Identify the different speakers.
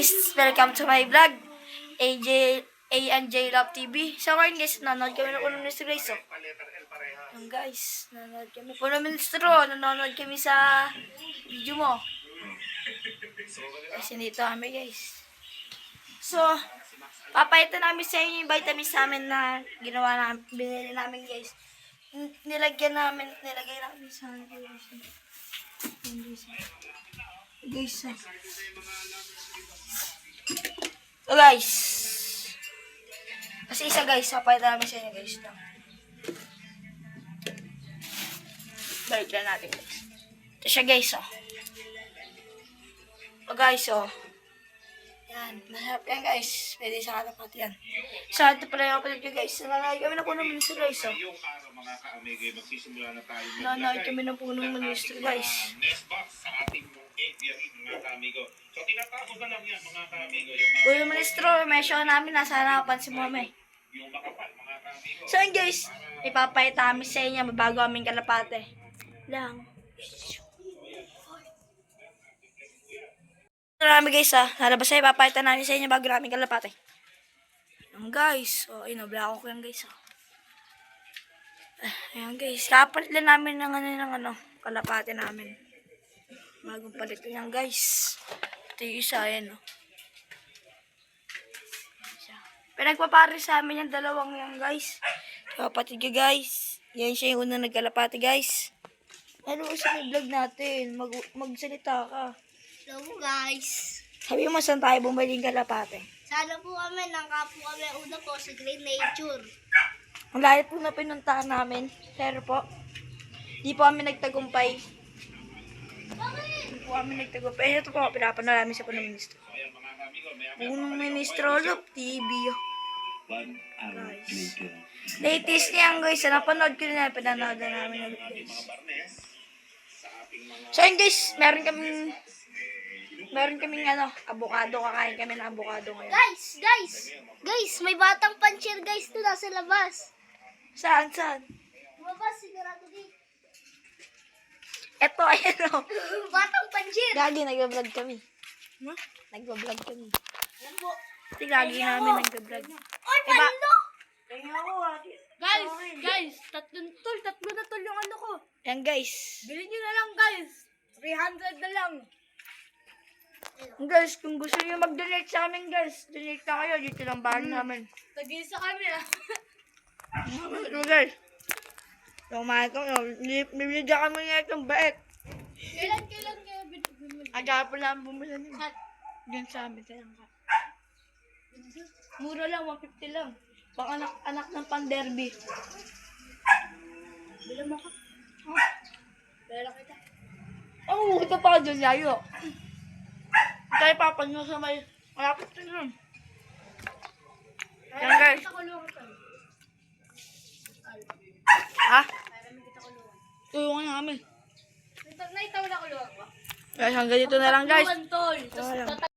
Speaker 1: guys, welcome to my vlog. A&J Love TV. So ngayon guys, nanonood kami ng Puno Ministro guys. Yung guys, nanonood kami. Puno Ministro, nanonood kami sa video mo. Kasi dito kami guys. So, papayatan namin sa inyo yung vitamins namin na ginawa namin, binili namin guys. Nilagay namin sa guys. So guys, kasi isa guys, papayatan namin sa inyo guys. Balik lang natin guys. Ito siya guys, oh. O guys, oh. Yan, masarap yan guys. Pwede sa katapat yan. Sa ito pala yung kapatid ko guys. Nananood kami ng Puno Ministro guys, oh. Nananood kami ng Puno Ministro guys. Puno Ministro, may show namin. Nasa harapan si Mame. So yun guys, ipapayata kami sa inyo. Mabago aming kalapate. Lang. Marami guys nalabas ay papayatan namin sa inyo bago namin kalapate. Ayan guys, ayun blako ko yan guys. Ayan guys, kapalit lang namin ng kalapate namin. Bagong palit ko yan guys. Ito yung isa, ayan Pinagpapari sa amin yung dalawang yan guys. Kapatid ko guys. Yan siya yung unang nagkalapate guys. Ano sa vlog natin? Magsalita ka.
Speaker 2: Hello guys.
Speaker 1: Sabi mo saan tayo bumili ng kalapate?
Speaker 2: Sana po kami, nangka po kami una po sa Green Nature.
Speaker 1: Ang lahat po na pinuntahan namin. Pero po, di po kami nagtagumpay. Di po kami nagtagumpay. Ito po, pinapanood namin sa Puno Ministro. Puno Ministro Love TV. Guys. Latest niyan guys. Napanood ko na. Pinanood na namin guys. So yun guys, meron kaming avocado. Kakain kami ng avocado ngayon.
Speaker 2: Guys, may batang pancher guys to nasa labas.
Speaker 1: Saan?
Speaker 2: Lumabas, sigurado dito.
Speaker 1: Eto, ayan
Speaker 2: Batang pancher.
Speaker 1: Gagi, nag-vlog kami. Nag-vlog kami.
Speaker 2: Yan po.
Speaker 1: Ito lagi namin nag-vlog.
Speaker 2: Oy, palo!
Speaker 3: Guys, tatlo na tol yung ano ko.
Speaker 1: Yan guys.
Speaker 3: Bilhin nyo na lang guys. 300 na lang.
Speaker 1: Guys, kung gusto niyo mag-donate sa amin guys, donate na kayo. Dito lang bahan namin.
Speaker 3: Tag-isa kami
Speaker 1: Ano guys? Yung mahal ko, bibigyan kami nga itong baek.
Speaker 3: Kailan kayo binibili?
Speaker 1: Agapon lang bumili niyo. Yan sa amin. Mura lang, 150 lang. Pang anak ng pan-derby.
Speaker 3: Bilang mo ka. Pera kita.
Speaker 1: Oh, ito pa dyan, yayo. Tayo papanyo sa may malapit na yun. Yan guys.
Speaker 3: Kita kulungan ka.
Speaker 1: Ha?
Speaker 3: Para may kita kulungan.
Speaker 1: Tulungan namin.
Speaker 3: Naitaw na kulungan ko.
Speaker 1: Guys, hanggang dito na lang guys.
Speaker 3: Kulungan tol.
Speaker 1: Wala.